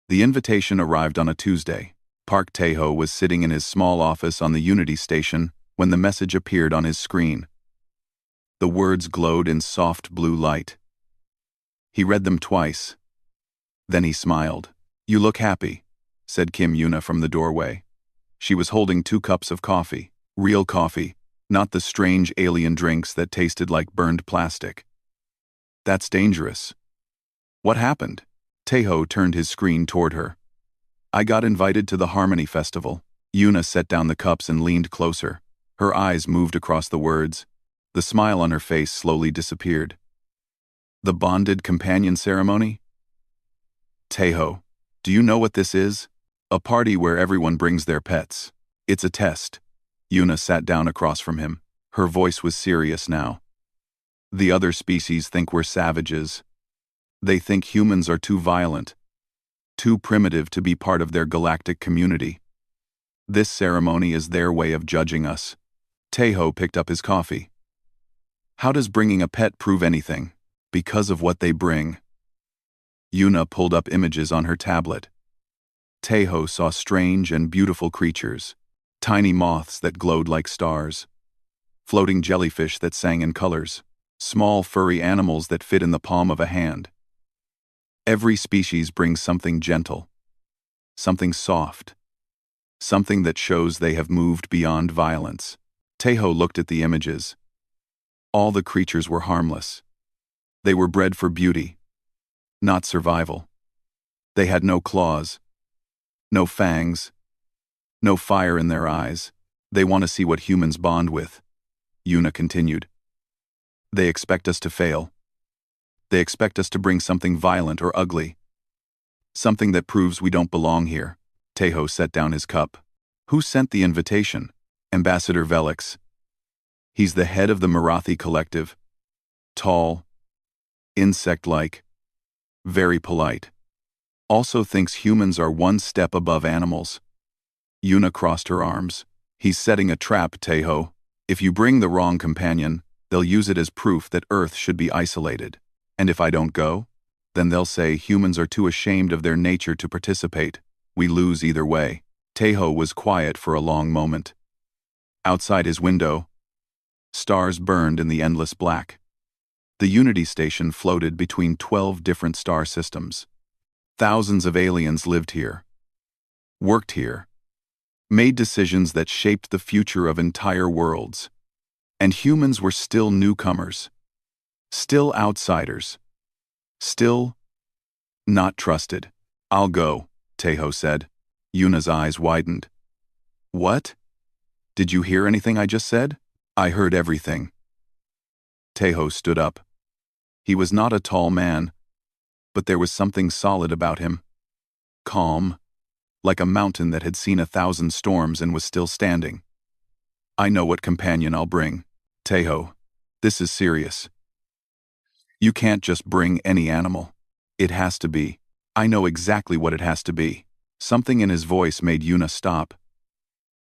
The invitation arrived on a Tuesday. Park Tae-ho was sitting in his small office on the Unity station when the message appeared on his screen. The words glowed in soft blue light. He read them twice. Then he smiled. "You look happy," said Kim Yuna from the doorway. She was holding 2 cups of coffee. Real coffee, not the strange alien drinks that tasted like burned plastic. "That's dangerous." "What happened?" Tae-ho turned his screen toward her. "I got invited to the Harmony Festival." Yuna set down the cups and leaned closer. Her eyes moved across the words. The smile on her face slowly disappeared. "The bonded companion ceremony?" "Tae-ho, do you know what this is? A party where everyone brings their pets. It's a test." Yuna sat down across from him. Her voice was serious now. "The other species think we're savages. They think humans are too violent, too primitive to be part of their galactic community. This ceremony is their way of judging us." Tae-ho picked up his coffee. "How does bringing a pet prove anything? Because of what they bring." Yuna pulled up images on her tablet. Tae-ho saw strange and beautiful creatures, tiny moths that glowed like stars, floating jellyfish that sang in colors, small furry animals that fit in the palm of a hand. Every species brings something gentle, something soft, something that shows they have moved beyond violence. Tae-ho looked at the images. All the creatures were harmless. They were bred for beauty, not survival. They had no claws, no fangs, no fire in their eyes. They want to see what humans bond with. Yuna continued. They expect us to fail. They expect us to bring something violent or ugly. Something that proves we don't belong here. Tae-ho set down his cup. Who sent the invitation? Ambassador Velix. He's the head of the Marathi collective. Tall, insect-like, very polite. Also thinks humans are one step above animals. Yuna crossed her arms. He's setting a trap, Tae-ho. If you bring the wrong companion, they'll use it as proof that Earth should be isolated. And if I don't go, then they'll say humans are too ashamed of their nature to participate. We lose either way. Tae-ho was quiet for a long moment. Outside his window, stars burned in the endless black. The Unity station floated between 12 different star systems. Thousands of aliens lived here, worked here, made decisions that shaped the future of entire worlds. And humans were still newcomers, still outsiders, still not trusted. I'll go, Tae-ho said. Yuna's eyes widened. What? Did you hear anything I just said? I heard everything. Tae-ho stood up. He was not a tall man, but there was something solid about him. Calm, like a mountain that had seen 1,000 storms and was still standing. I know what companion I'll bring. Tae-ho, this is serious. You can't just bring any animal. It has to be. I know exactly what it has to be. Something in his voice made Yuna stop.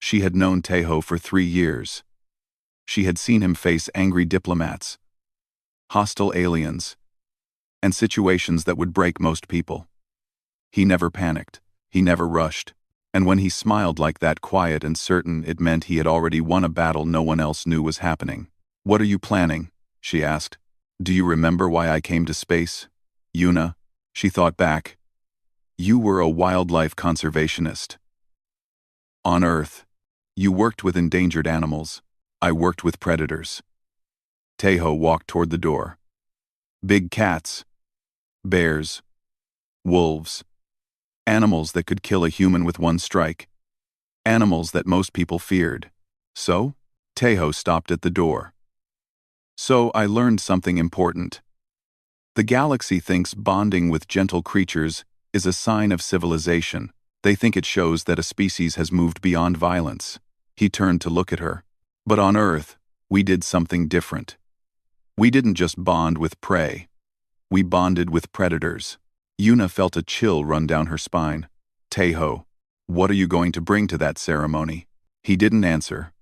She had known Tae-ho for 3 years. She had seen him face angry diplomats, hostile aliens, and situations that would break most people. He never panicked. He never rushed. And when he smiled like that, quiet and certain, it meant he had already won a battle no one else knew was happening. What are you planning? She asked. Do you remember why I came to space? Yuna, she thought back. You were a wildlife conservationist. On Earth, you worked with endangered animals. I worked with predators. Tae-ho walked toward the door. Big cats, bears, wolves, animals that could kill a human with one strike. Animals that most people feared. So? Tae-ho stopped at the door. So I learned something important. The galaxy thinks bonding with gentle creatures is a sign of civilization. They think it shows that a species has moved beyond violence. He turned to look at her. But on Earth, we did something different. We didn't just bond with prey. We bonded with predators. Yuna felt a chill run down her spine. Tae-ho, what are you going to bring to that ceremony? He didn't answer.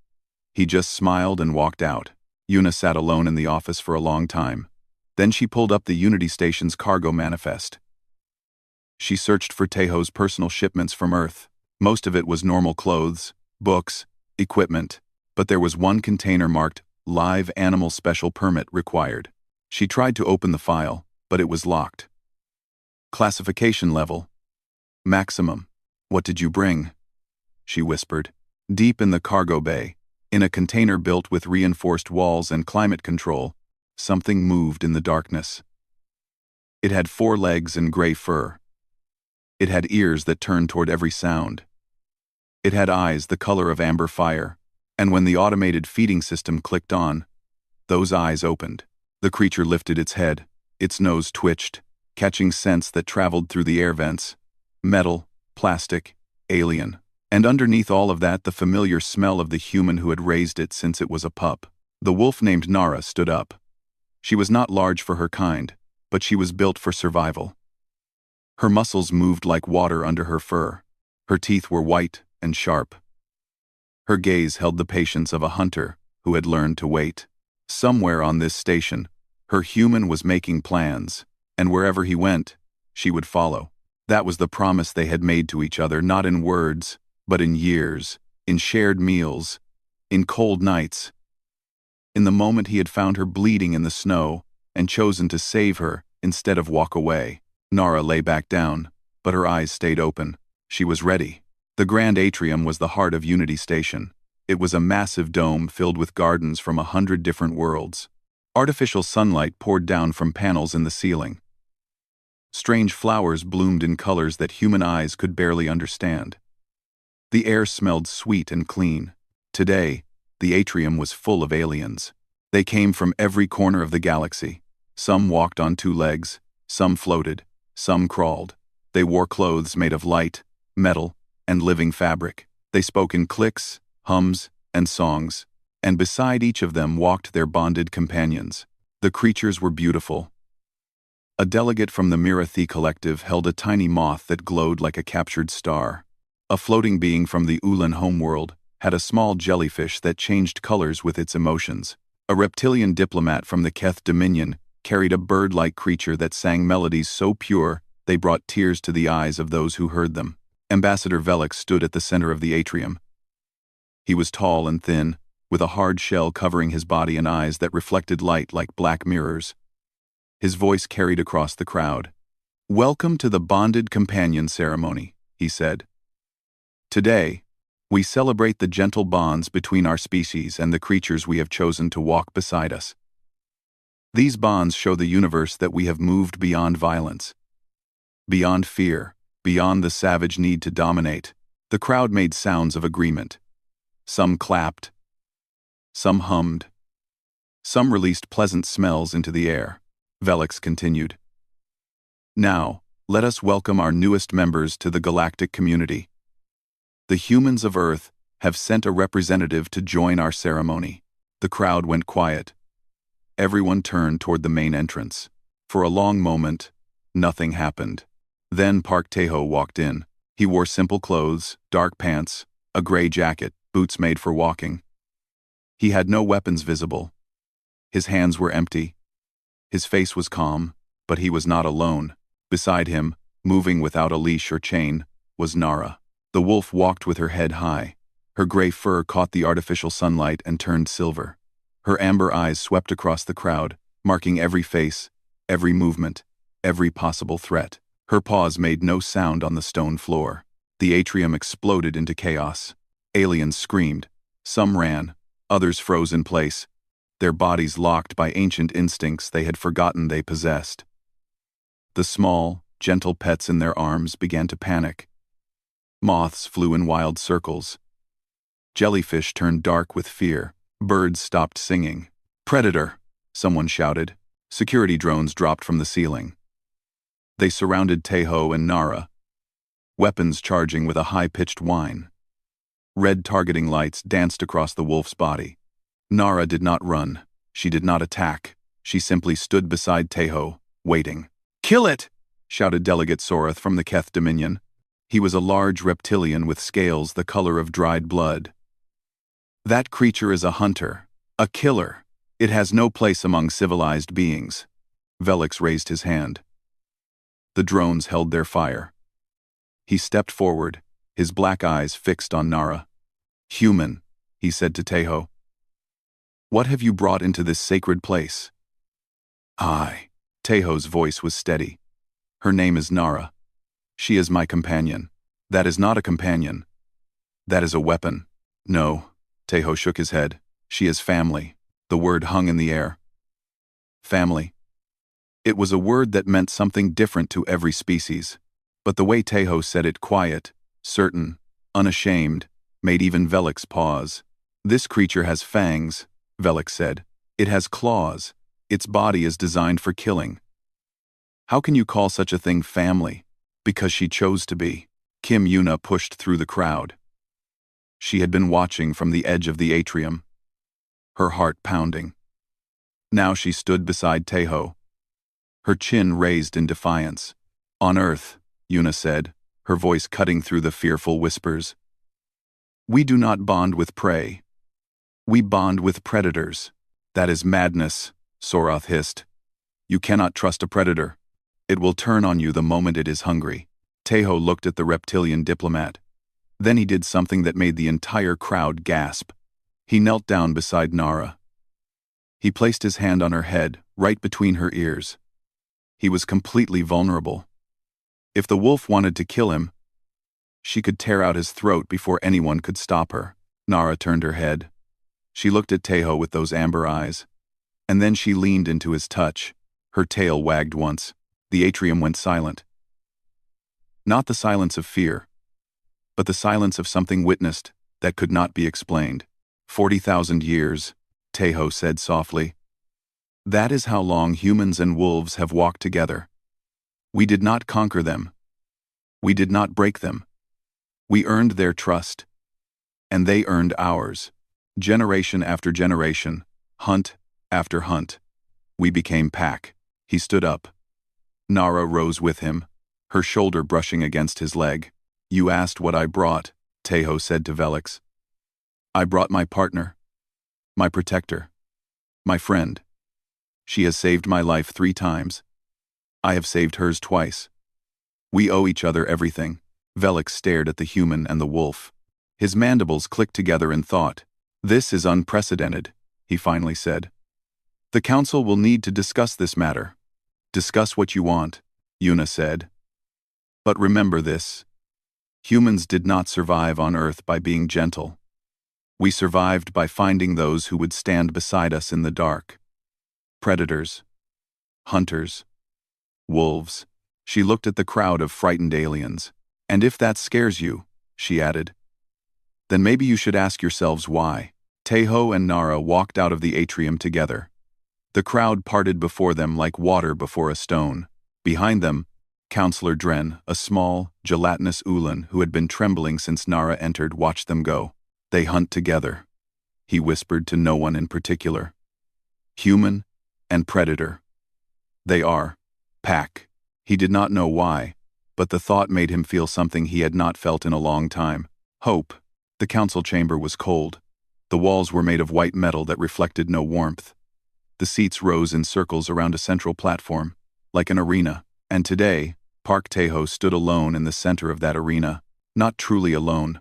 He just smiled and walked out. Yuna sat alone in the office for a long time. Then she pulled up the Unity Station's cargo manifest. She searched for Teho's personal shipments from Earth. Most of it was normal clothes, books, equipment, but there was one container marked Live Animal Special Permit Required. She tried to open the file, but it was locked. Classification level. Maximum. What did you bring? She whispered. Deep in the cargo bay, in a container built with reinforced walls and climate control, something moved in the darkness. It had 4 legs and gray fur. It had ears that turned toward every sound. It had eyes the color of amber fire, and when the automated feeding system clicked on, those eyes opened. The creature lifted its head, its nose twitched, catching scents that traveled through the air vents. Metal, plastic, alien. And underneath all of that, the familiar smell of the human who had raised it since it was a pup. The wolf named Nara stood up. She was not large for her kind, but she was built for survival. Her muscles moved like water under her fur. Her teeth were white and sharp. Her gaze held the patience of a hunter who had learned to wait. Somewhere on this station, her human was making plans, and wherever he went, she would follow. That was the promise they had made to each other, not in words, but in years, in shared meals, in cold nights. In the moment he had found her bleeding in the snow and chosen to save her instead of walk away, Nara lay back down, but her eyes stayed open. She was ready. The grand atrium was the heart of Unity Station. It was a massive dome filled with gardens from 100 different worlds. Artificial sunlight poured down from panels in the ceiling. Strange flowers bloomed in colors that human eyes could barely understand. The air smelled sweet and clean. Today, the atrium was full of aliens. They came from every corner of the galaxy. Some walked on 2 legs, some floated, some crawled. They wore clothes made of light, metal, and living fabric. They spoke in clicks, hums, and songs, and beside each of them walked their bonded companions. The creatures were beautiful. A delegate from the Mirathi Collective held a tiny moth that glowed like a captured star. A floating being from the Ulan homeworld had a small jellyfish that changed colors with its emotions. A reptilian diplomat from the Keth Dominion carried a bird-like creature that sang melodies so pure they brought tears to the eyes of those who heard them. Ambassador Velix stood at the center of the atrium. He was tall and thin, with a hard shell covering his body and eyes that reflected light like black mirrors. His voice carried across the crowd. "Welcome to the Bonded Companion Ceremony," he said. "Today, we celebrate the gentle bonds between our species and the creatures we have chosen to walk beside us. These bonds show the universe that we have moved beyond violence, beyond fear, beyond the savage need to dominate." The crowd made sounds of agreement. Some clapped. Some hummed. Some released pleasant smells into the air. Velix continued. "Now, let us welcome our newest members to the galactic community. The humans of Earth have sent a representative to join our ceremony." The crowd went quiet. Everyone turned toward the main entrance. For a long moment, nothing happened. Then Park Teho walked in. He wore simple clothes, dark pants, a gray jacket, boots made for walking. He had no weapons visible. His hands were empty. His face was calm, but he was not alone. Beside him, moving without a leash or chain, was Nara. The wolf walked with her head high. Her gray fur caught the artificial sunlight and turned silver. Her amber eyes swept across the crowd, marking every face, every movement, every possible threat. Her paws made no sound on the stone floor. The atrium exploded into chaos. Aliens screamed. Some ran. Others froze in place, their bodies locked by ancient instincts they had forgotten they possessed. The small, gentle pets in their arms began to panic. Moths flew in wild circles. Jellyfish turned dark with fear. Birds stopped singing. "Predator!" someone shouted. Security drones dropped from the ceiling. They surrounded Teho and Nara, weapons charging with a high-pitched whine. Red targeting lights danced across the wolf's body. Nara did not run. She did not attack. She simply stood beside Teho, waiting. "Kill it!" shouted Delegate Sorath from the Keth Dominion. He was a large reptilian with scales the color of dried blood. "That creature is a hunter, a killer. It has no place among civilized beings." Velix raised his hand. The drones held their fire. He stepped forward, his black eyes fixed on Nara. "Human," he said to Teho. "What have you brought into this sacred place?" "I." Teho's voice was steady. "Her name is Nara. She is my companion." "That is not a companion. That is a weapon." "No." Teho shook his head. "She is family." The word hung in the air. Family. It was a word that meant something different to every species, but the way Teho said it, quiet, certain, unashamed, made even Velix pause. "This creature has fangs," Velix said. "It has claws. Its body is designed for killing." "How can you call such a thing family?" "Because she chose to be." Kim Yuna pushed through the crowd. She had been watching from the edge of the atrium, her heart pounding. Now she stood beside Teho, her chin raised in defiance. "On Earth," Yuna said, her voice cutting through the fearful whispers, "we do not bond with prey. We bond with predators." "That is madness," Soroth hissed. "You cannot trust a predator. It will turn on you the moment it is hungry." Teho looked at the reptilian diplomat. Then he did something that made the entire crowd gasp. He knelt down beside Nara. He placed his hand on her head, right between her ears. He was completely vulnerable. If the wolf wanted to kill him, she could tear out his throat before anyone could stop her. Nara turned her head. She looked at Teho with those amber eyes. And then she leaned into his touch. Her tail wagged once. The atrium went silent. Not the silence of fear, but the silence of something witnessed that could not be explained. 40,000 years, Teho said softly. That is how long humans and wolves have walked together. We did not conquer them. We did not break them. We earned their trust. And they earned ours. Generation after generation, hunt after hunt. We became pack. He stood up. Nara rose with him, her shoulder brushing against his leg. You asked what I brought, Teho said to Velix. I brought my partner, my protector, my friend. She has saved my life 3 times. I have saved hers twice. We owe each other everything. Velix stared at the human and the wolf. His mandibles clicked together in thought. This is unprecedented, he finally said. The council will need to discuss this matter. Discuss what you want, Yuna said. But remember this. Humans did not survive on Earth by being gentle. We survived by finding those who would stand beside us in the dark. Predators. Hunters. Wolves. She looked at the crowd of frightened aliens. And if that scares you, she added, then maybe you should ask yourselves why. Teho and Nara walked out of the atrium together. The crowd parted before them like water before a stone. Behind them, Counselor Dren, a small, gelatinous Ulan who had been trembling since Nara entered, watched them go. They hunt together, he whispered to no one in particular. Human and predator. They are pack. He did not know why, but the thought made him feel something he had not felt in a long time. Hope. The council chamber was cold. The walls were made of white metal that reflected no warmth. The seats rose in circles around a central platform, like an arena. And today, Park Teho stood alone in the center of that arena, not truly alone.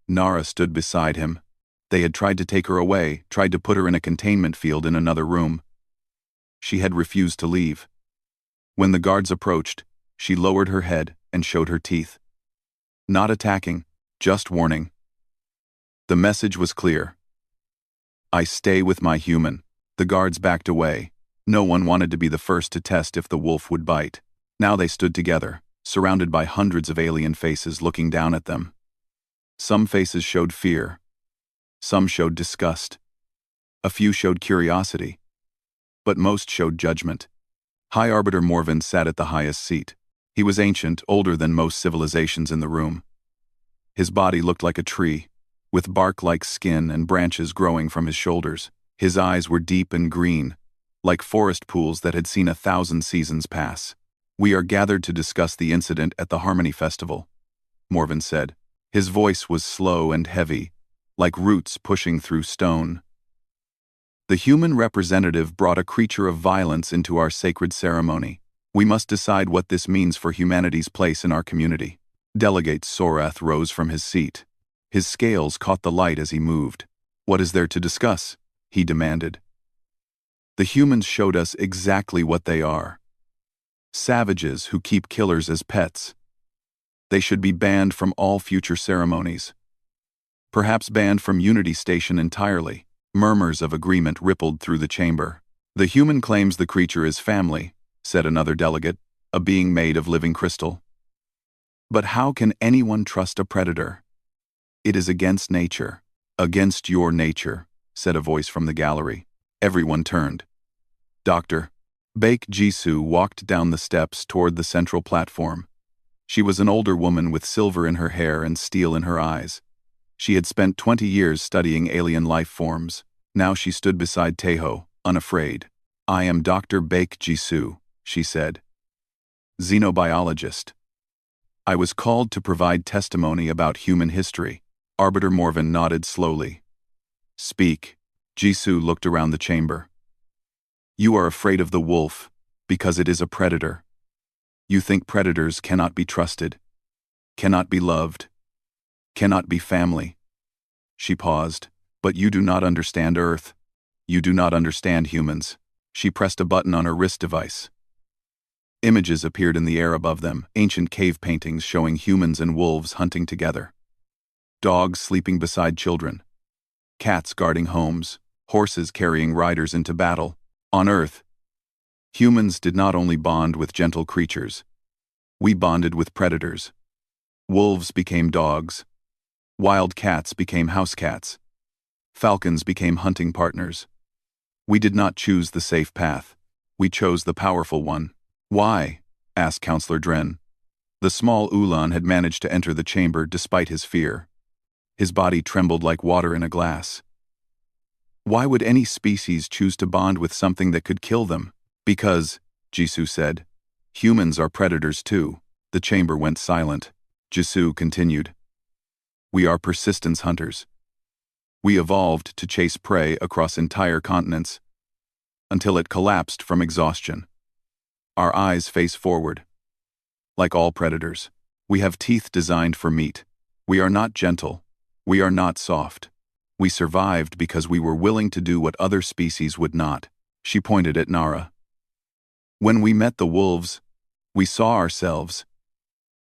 Nara stood beside him. They had tried to take her away, tried to put her in a containment field in another room. She had refused to leave. When the guards approached, she lowered her head and showed her teeth. Not attacking, just warning. The message was clear. I stay with my human. The guards backed away. No one wanted to be the first to test if the wolf would bite. Now they stood together, surrounded by hundreds of alien faces looking down at them. Some faces showed fear. Some showed disgust. A few showed curiosity. But most showed judgment. High Arbiter Morven sat at the highest seat. He was ancient, older than most civilizations in the room. His body looked like a tree, with bark-like skin and branches growing from his shoulders. His eyes were deep and green, like forest pools that had seen 1,000 seasons pass. We are gathered to discuss the incident at the Harmony Festival, Morven said. His voice was slow and heavy, like roots pushing through stone. The human representative brought a creature of violence into our sacred ceremony. We must decide what this means for humanity's place in our community. Delegate Sorath rose from his seat. His scales caught the light as he moved. What is there to discuss? He demanded. The humans showed us exactly what they are. Savages who keep killers as pets. They should be banned from all future ceremonies. Perhaps banned from Unity Station entirely. Murmurs of agreement rippled through the chamber. The human claims the creature is family, said another delegate, a being made of living crystal. But how can anyone trust a predator? It is against nature. Against your nature, said a voice from the gallery. Everyone turned. Dr. Baek Jisoo walked down the steps toward the central platform. She was an older woman with silver in her hair and steel in her eyes. She had spent 20 years studying alien life forms. Now she stood beside Taeho, unafraid. I am Dr. Baek Jisoo, she said. Xenobiologist. I was called to provide testimony about human history. Arbiter Morven nodded slowly. Speak. Jisoo looked around the chamber. You are afraid of the wolf, because it is a predator. You think predators cannot be trusted, cannot be loved, cannot be family. She paused. But you do not understand Earth. You do not understand humans. She pressed a button on her wrist device. Images appeared in the air above them, ancient cave paintings showing humans and wolves hunting together. Dogs sleeping beside children. Cats guarding homes, horses carrying riders into battle. On Earth, humans did not only bond with gentle creatures. We bonded with predators. Wolves became dogs. Wild cats became house cats. Falcons became hunting partners. We did not choose the safe path. We chose the powerful one. Why? Asked Counselor Dren. The small Ulan had managed to enter the chamber despite his fear. His body trembled like water in a glass. Why would any species choose to bond with something that could kill them? Because, Jisoo said, humans are predators too. The chamber went silent. Jisoo continued. We are persistence hunters. We evolved to chase prey across entire continents, until it collapsed from exhaustion. Our eyes face forward. Like all predators, we have teeth designed for meat. We are not gentle. We are not soft. We survived because we were willing to do what other species would not. She pointed at Nara. When we met the wolves, we saw ourselves.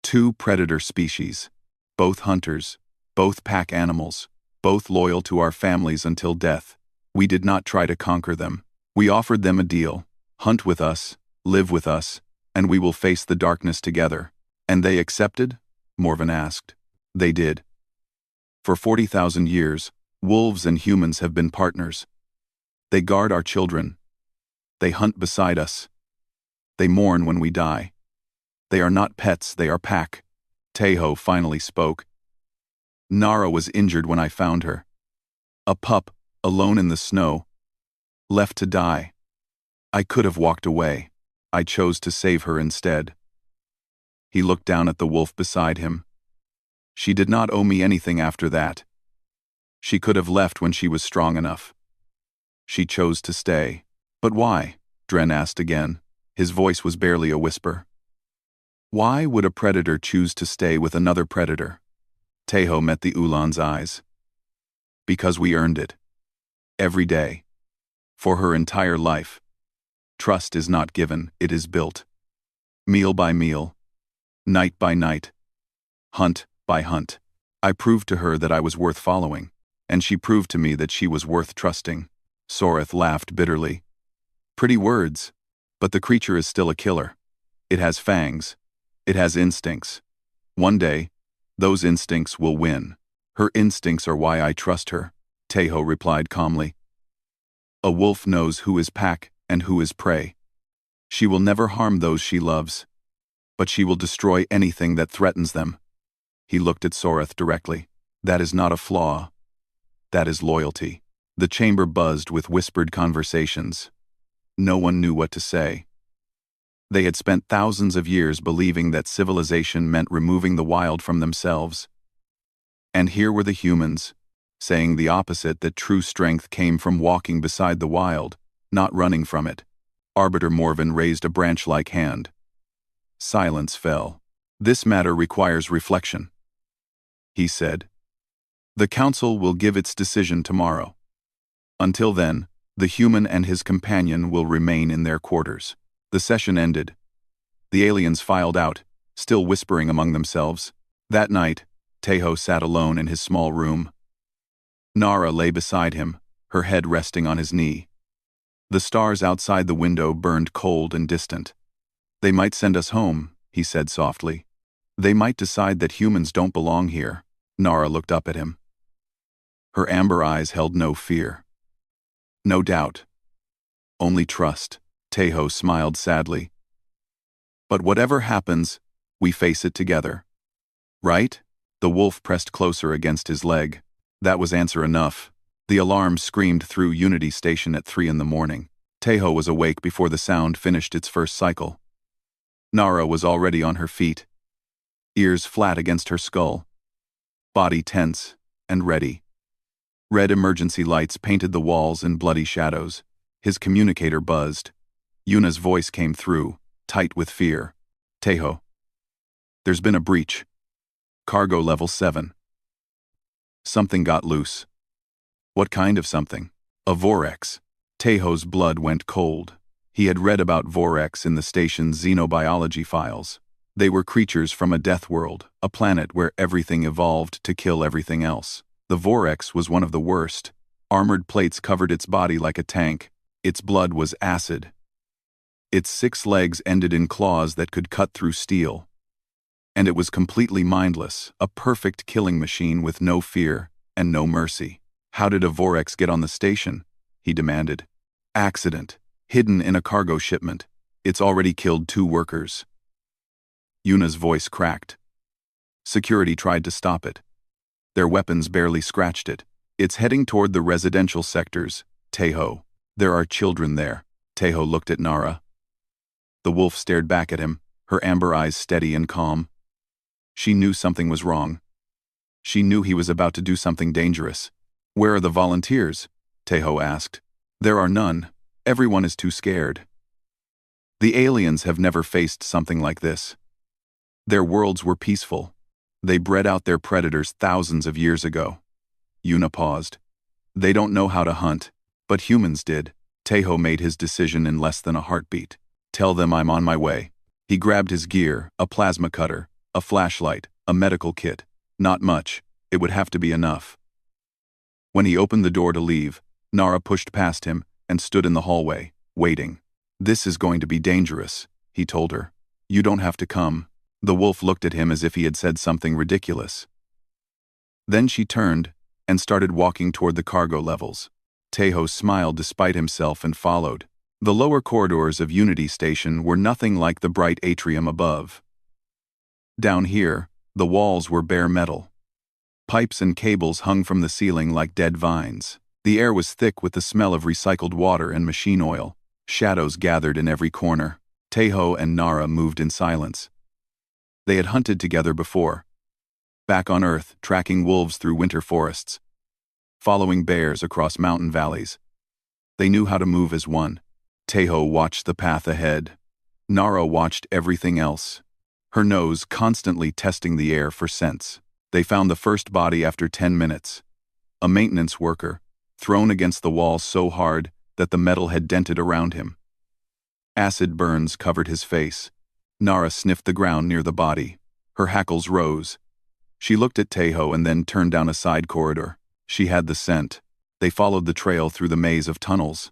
Two predator species, both hunters, both pack animals, both loyal to our families until death. We did not try to conquer them. We offered them a deal. Hunt with us, live with us, and we will face the darkness together. And they accepted? Morven asked. They did. For 40,000 years, wolves and humans have been partners. They guard our children. They hunt beside us. They mourn when we die. They are not pets, they are pack. Taeho finally spoke. Nara was injured when I found her. A pup, alone in the snow. Left to die. I could have walked away. I chose to save her instead. He looked down at the wolf beside him. She did not owe me anything after that. She could have left when she was strong enough. She chose to stay. But why? Dren asked again. His voice was barely a whisper. Why would a predator choose to stay with another predator? Taeho met the Ulan's eyes. Because we earned it. Every day. For her entire life. Trust is not given, it is built. Meal by meal. Night by night. Hunt by hunt. I proved to her that I was worth following, and she proved to me that she was worth trusting. Sorath laughed bitterly. Pretty words, but the creature is still a killer. It has fangs. It has instincts. One day, those instincts will win. Her instincts are why I trust her, Taeho replied calmly. A wolf knows who is pack and who is prey. She will never harm those she loves, but she will destroy anything that threatens them. He looked at Sorath directly. That is not a flaw. That is loyalty. The chamber buzzed with whispered conversations. No one knew what to say. They had spent thousands of years believing that civilization meant removing the wild from themselves. And here were the humans, saying the opposite, that true strength came from walking beside the wild, not running from it. Arbiter Morven raised a branch-like hand. Silence fell. "This matter requires reflection," he said. "The Council will give its decision tomorrow. Until then, the human and his companion will remain in their quarters." The session ended. The aliens filed out, still whispering among themselves. That night, Tejo sat alone in his small room. Nara lay beside him, her head resting on his knee. The stars outside the window burned cold and distant. "They might send us home," he said softly. "They might decide that humans don't belong here." Nara looked up at him. Her amber eyes held no fear. "No doubt. Only trust." Tejo smiled sadly. "But whatever happens, we face it together. Right?" The wolf pressed closer against his leg. That was answer enough. The alarm screamed through Unity Station at 3 in the morning. Tejo was awake before the sound finished its first cycle. Nara was already on her feet, ears flat against her skull, body tense and ready. Red emergency lights painted the walls in bloody shadows. His communicator buzzed. Yuna's voice came through, tight with fear. "Tejo, there's been a breach. Cargo level 7. Something got loose." "What kind of something?" "A Vorex." Tejo's blood went cold. He had read about Vorex in the station's xenobiology files. They were creatures from a death world, a planet where everything evolved to kill everything else. The Vorex was one of the worst. Armored plates covered its body like a tank. Its blood was acid. Its 6 legs ended in claws that could cut through steel. And it was completely mindless, a perfect killing machine with no fear and no mercy. "How did a Vorex get on the station?" he demanded. "Accident. Hidden in a cargo shipment. It's already killed 2 workers." Yuna's voice cracked. Security tried to stop it. Their weapons barely scratched it. "It's heading toward the residential sectors, Tejo. There are children there." Tejo looked at Nara. The wolf stared back at him, her amber eyes steady and calm. She knew something was wrong. She knew he was about to do something dangerous. "Where are the volunteers?" Tejo asked. "There are none. Everyone is too scared. The aliens have never faced something like this. Their worlds were peaceful. They bred out their predators thousands of years ago." Yuna paused. "They don't know how to hunt, but humans did." Tejo made his decision in less than a heartbeat. "Tell them I'm on my way." He grabbed his gear, a plasma cutter, a flashlight, a medical kit. Not much. It would have to be enough. When he opened the door to leave, Nara pushed past him and stood in the hallway, waiting. "This is going to be dangerous," he told her. "You don't have to come." The wolf looked at him as if he had said something ridiculous. Then she turned and started walking toward the cargo levels. Tejo smiled despite himself and followed. The lower corridors of Unity Station were nothing like the bright atrium above. Down here, the walls were bare metal. Pipes and cables hung from the ceiling like dead vines. The air was thick with the smell of recycled water and machine oil. Shadows gathered in every corner. Tejo and Nara moved in silence. They had hunted together before. Back on Earth, tracking wolves through winter forests. Following bears across mountain valleys. They knew how to move as one. Tejo watched the path ahead. Nara watched everything else, her nose constantly testing the air for scents. They found the first body after 10 minutes. A maintenance worker, thrown against the wall so hard that the metal had dented around him. Acid burns covered his face. Nara sniffed the ground near the body. Her hackles rose. She looked at Tejo and then turned down a side corridor. She had the scent. They followed the trail through the maze of tunnels.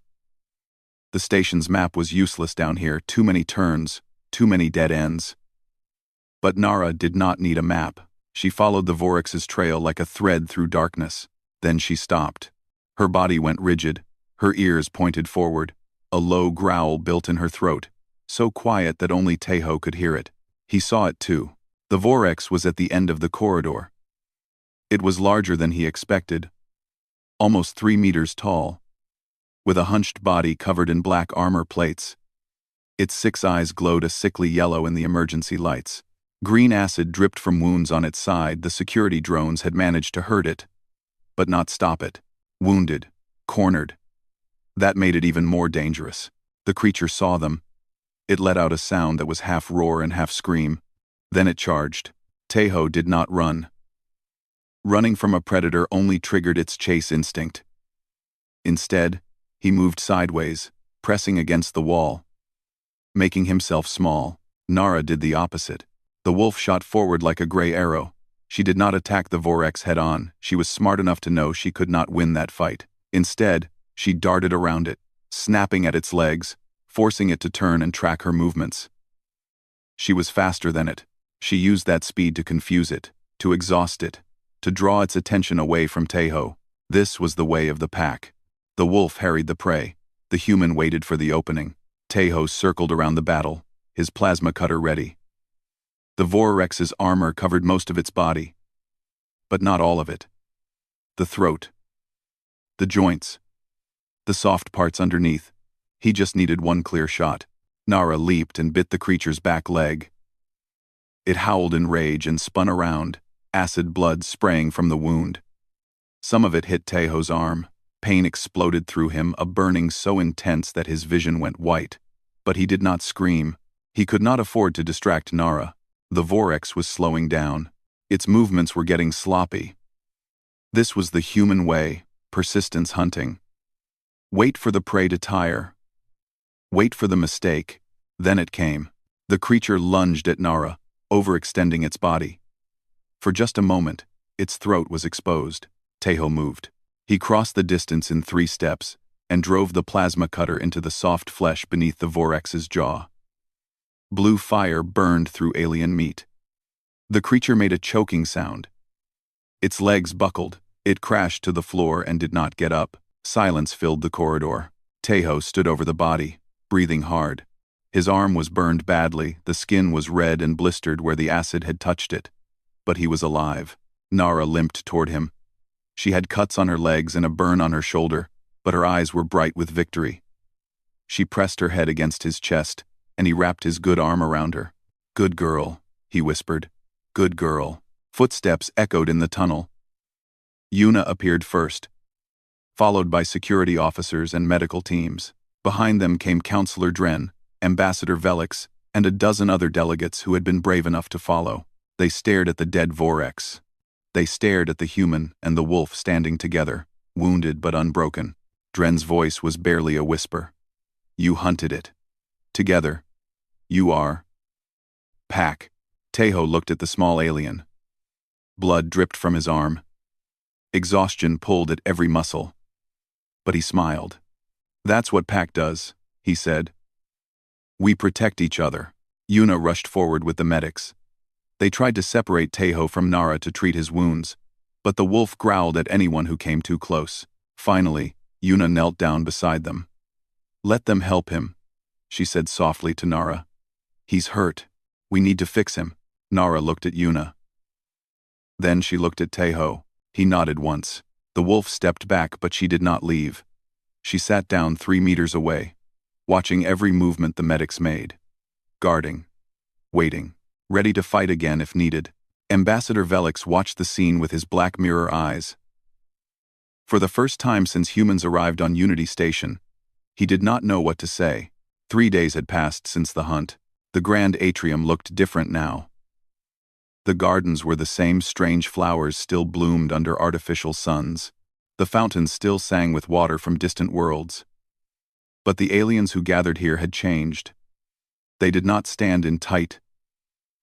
The station's map was useless down here, too many turns, too many dead ends. But Nara did not need a map. She followed the Vorex's trail like a thread through darkness. Then she stopped. Her body went rigid, her ears pointed forward. A low growl built in her throat, so quiet that only Tejo could hear it. He saw it too. The Vorex was at the end of the corridor. It was larger than he expected, almost 3 meters tall, with a hunched body covered in black armor plates. Its 6 eyes glowed a sickly yellow in the emergency lights. Green acid dripped from wounds on its side. The security drones had managed to hurt it, but not stop it. Wounded, cornered. That made it even more dangerous. The creature saw them. It let out a sound that was half roar and half scream. Then it charged. Tejo did not run. Running from a predator only triggered its chase instinct. Instead, he moved sideways, pressing against the wall, making himself small. Nara did the opposite. The wolf shot forward like a gray arrow. She did not attack the Vorax head-on. She was smart enough to know she could not win that fight. Instead, she darted around it, snapping at its legs, forcing it to turn and track her movements. She was faster than it. She used that speed to confuse it, to exhaust it, to draw its attention away from Tejo. This was the way of the pack. The wolf harried the prey. The human waited for the opening. Tejo circled around the battle, his plasma cutter ready. The Vorex's armor covered most of its body, but not all of it. The throat, the joints, the soft parts underneath. He just needed one clear shot. Nara leaped and bit the creature's back leg. It howled in rage and spun around, acid blood spraying from the wound. Some of it hit Tejo's arm. Pain exploded through him, a burning so intense that his vision went white. But he did not scream. He could not afford to distract Nara. The Vorax was slowing down. Its movements were getting sloppy. This was the human way, persistence hunting. Wait for the prey to tire. Wait for the mistake. Then it came. The creature lunged at Nara, overextending its body. For just a moment, its throat was exposed. Tejo moved. He crossed the distance in 3 steps and drove the plasma cutter into the soft flesh beneath the Vorax's jaw. Blue fire burned through alien meat. The creature made a choking sound. Its legs buckled. It crashed to the floor and did not get up. Silence filled the corridor. Tejo stood over the body, breathing hard. His arm was burned badly. The skin was red and blistered where the acid had touched it. But he was alive. Nara limped toward him. She had cuts on her legs and a burn on her shoulder, but her eyes were bright with victory. She pressed her head against his chest, and he wrapped his good arm around her. "Good girl," he whispered. "Good girl." Footsteps echoed in the tunnel. Yuna appeared first, followed by security officers and medical teams. Behind them came Counselor Dren, Ambassador Velix, and a dozen other delegates who had been brave enough to follow. They stared at the dead Vorax. They stared at the human and the wolf standing together, wounded but unbroken. Dren's voice was barely a whisper. "You hunted it. Together. You are." Pack. Tejo looked at the small alien. Blood dripped from his arm. Exhaustion pulled at every muscle. But he smiled. "That's what Pack does," he said. "We protect each other." Yuna rushed forward with the medics. They tried to separate Tejo from Nara to treat his wounds, but the wolf growled at anyone who came too close. Finally, Yuna knelt down beside them. "Let them help him," she said softly to Nara. "He's hurt. We need to fix him." Nara looked at Yuna. Then she looked at Tejo. He nodded once. The wolf stepped back, but she did not leave. She sat down 3 meters away, watching every movement the medics made. Guarding. Waiting. Ready to fight again if needed. Ambassador Velix watched the scene with his black mirror eyes. For the first time since humans arrived on Unity Station, he did not know what to say. 3 days had passed since the hunt. The grand atrium looked different now. The gardens were the same strange flowers still bloomed under artificial suns. The fountains still sang with water from distant worlds. But the aliens who gathered here had changed. They did not stand in tight,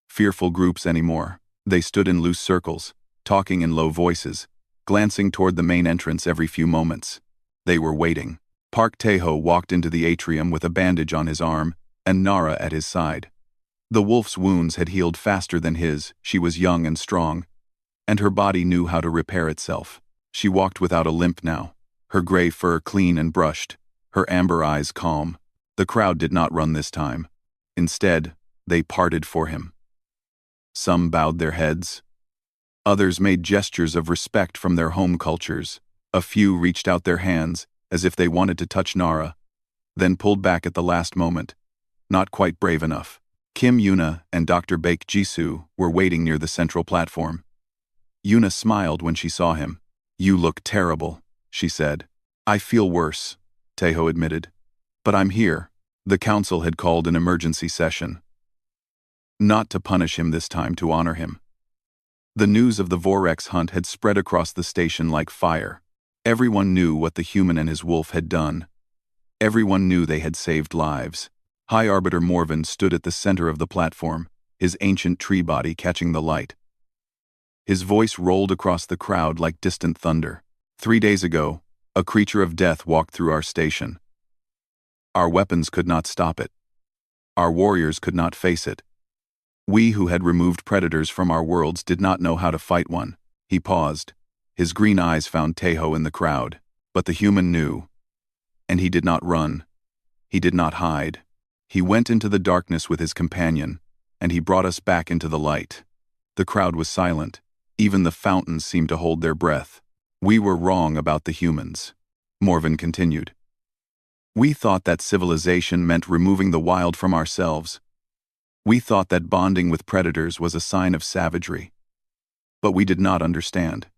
fearful groups anymore. They stood in loose circles, talking in low voices, glancing toward the main entrance every few moments. They were waiting. Park Tejo walked into the atrium with a bandage on his arm, and Nara at his side. The wolf's wounds had healed faster than his. She was young and strong, and her body knew how to repair itself. She walked without a limp now, her gray fur clean and brushed, her amber eyes calm. The crowd did not run this time. Instead, they parted for him. Some bowed their heads. Others made gestures of respect from their home cultures. A few reached out their hands, as if they wanted to touch Nara, then pulled back at the last moment, not quite brave enough. Kim Yuna and Dr. Baek Jisoo were waiting near the central platform. Yuna smiled when she saw him. "You look terrible," she said. "I feel worse," Tejo admitted. "But I'm here." The council had called an emergency session. Not to punish him this time, to honor him. The news of the Vorex hunt had spread across the station like fire. Everyone knew what the human and his wolf had done. Everyone knew they had saved lives. High Arbiter Morven stood at the center of the platform, his ancient tree body catching the light. His voice rolled across the crowd like distant thunder. 3 days ago, a creature of death walked through our station. Our weapons could not stop it. Our warriors could not face it. We who had removed predators from our worlds did not know how to fight one. He paused. His green eyes found Tejo in the crowd. But the human knew. And he did not run. He did not hide. He went into the darkness with his companion, and he brought us back into the light. The crowd was silent. Even the fountains seemed to hold their breath. We were wrong about the humans. Morven continued. We thought that civilization meant removing the wild from ourselves. We thought that bonding with predators was a sign of savagery. But we did not understand.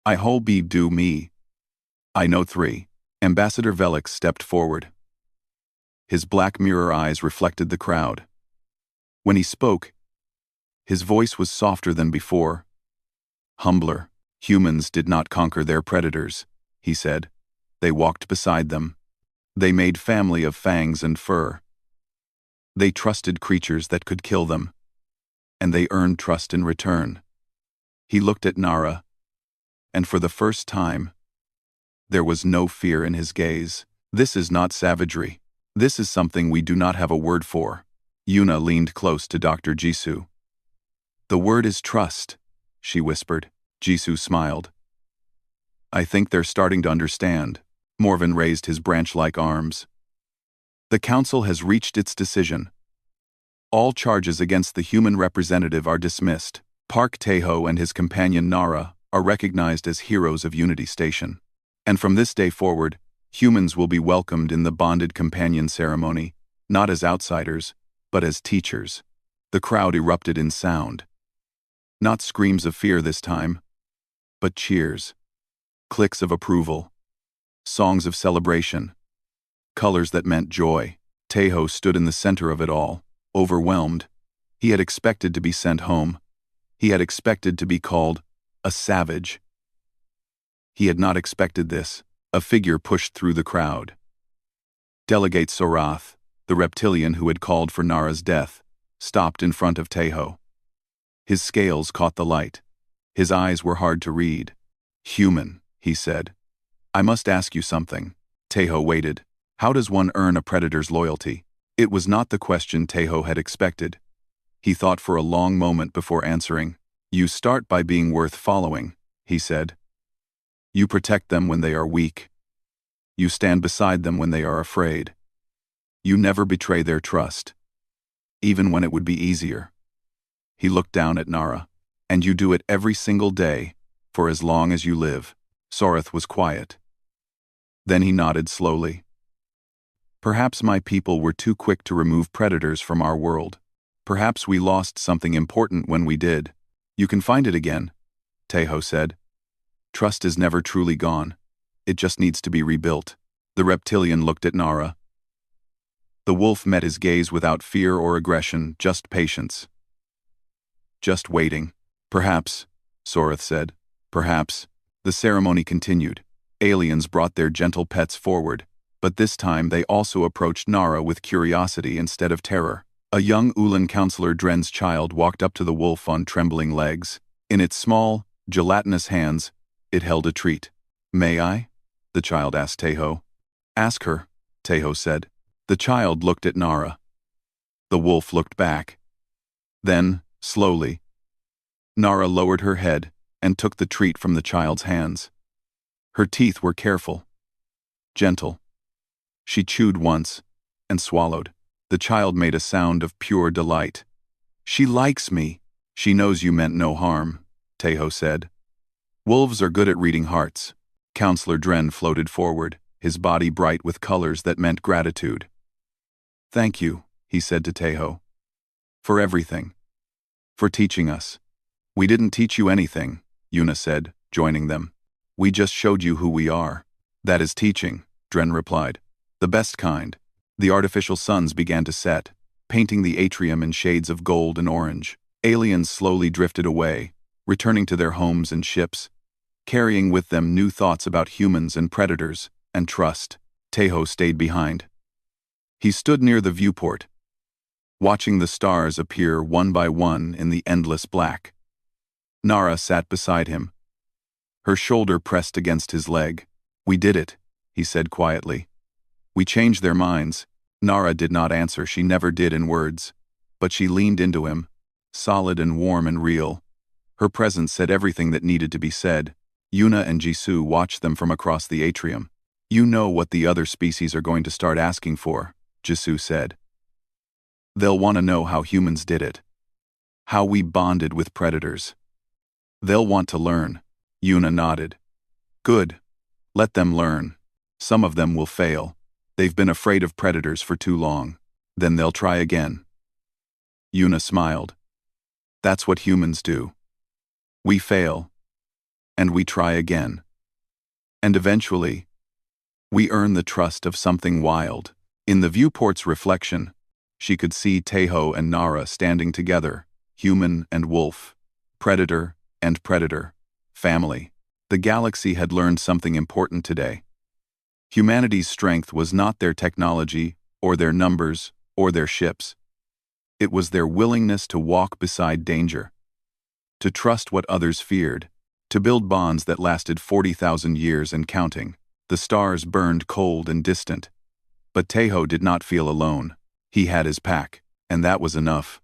I whole be do me. I know 3. Ambassador Velix stepped forward. His black mirror eyes reflected the crowd. When he spoke, his voice was softer than before. Humbler. Humans did not conquer their predators, he said. They walked beside them. They made family of fangs and fur. They trusted creatures that could kill them, and they earned trust in return. He looked at Nara, and for the first time, there was no fear in his gaze. This is not savagery. This is something we do not have a word for. Yuna leaned close to Dr. Jisoo. The word is trust, she whispered. Jisoo smiled. I think they're starting to understand. Morven raised his branch-like arms. The council has reached its decision. All charges against the human representative are dismissed. Park Tejo and his companion Nara are recognized as heroes of Unity Station. And from this day forward, humans will be welcomed in the bonded companion ceremony, not as outsiders, but as teachers. The crowd erupted in sound. Not screams of fear this time, but cheers. Clicks of approval. Songs of celebration. Colors that meant joy. Tejo stood in the center of it all, overwhelmed. He had expected to be sent home. He had expected to be called a savage. He had not expected this. A figure pushed through the crowd. Delegate Sorath, the reptilian who had called for Nara's death, stopped in front of Tejo. His scales caught the light. His eyes were hard to read. Human, he said. I must ask you something. Tejo waited. How does one earn a predator's loyalty? It was not the question Tejo had expected. He thought for a long moment before answering. You start by being worth following, he said. You protect them when they are weak. You stand beside them when they are afraid. You never betray their trust, even when it would be easier. He looked down at Nara. And you do it every single day, for as long as you live. Sorath was quiet. Then he nodded slowly. Perhaps my people were too quick to remove predators from our world. Perhaps we lost something important when we did. You can find it again, Tejo said. Trust is never truly gone. It just needs to be rebuilt. The reptilian looked at Nara. The wolf met his gaze without fear or aggression, just patience. Just waiting. Perhaps, Sorath said. Perhaps. The ceremony continued. Aliens brought their gentle pets forward, but this time they also approached Nara with curiosity instead of terror. A young Ulan counselor Dren's child walked up to the wolf on trembling legs. In its small, gelatinous hands, it held a treat. May I? The child asked Tejo. Ask her, Tejo said. The child looked at Nara. The wolf looked back. Then, slowly, Nara lowered her head and took the treat from the child's hands. Her teeth were careful, gentle. She chewed once and swallowed. The child made a sound of pure delight. She likes me. She knows you meant no harm, Tejo said. Wolves are good at reading hearts. Counselor Dren floated forward, his body bright with colors that meant gratitude. Thank you, he said to Tejo. For everything. For teaching us. We didn't teach you anything, Yuna said, joining them. We just showed you who we are. That is teaching, Dren replied. The best kind. The artificial suns began to set, painting the atrium in shades of gold and orange. Aliens slowly drifted away, returning to their homes and ships, carrying with them new thoughts about humans and predators, and trust. Tejo stayed behind. He stood near the viewport, watching the stars appear one by one in the endless black. Nara sat beside him, her shoulder pressed against his leg. "We did it," he said quietly. "We changed their minds." Nara did not answer, she never did in words, but she leaned into him, solid and warm and real. Her presence said everything that needed to be said. Yuna and Jisoo watched them from across the atrium. "You know what the other species are going to start asking for," Jisoo said. "They'll want to know how humans did it. How we bonded with predators. They'll want to learn." Yuna nodded. "Good. Let them learn. Some of them will fail. They've been afraid of predators for too long. Then they'll try again." Yuna smiled. "That's what humans do. We fail. And we try again. And eventually, we earn the trust of something wild." In the viewport's reflection, she could see Tejo and Nara standing together, human and wolf, predator and predator, family. The galaxy had learned something important today. Humanity's strength was not their technology, or their numbers, or their ships. It was their willingness to walk beside danger, to trust what others feared, to build bonds that lasted 40,000 years and counting. The stars burned cold and distant, but Tejo did not feel alone. He had his pack, and that was enough.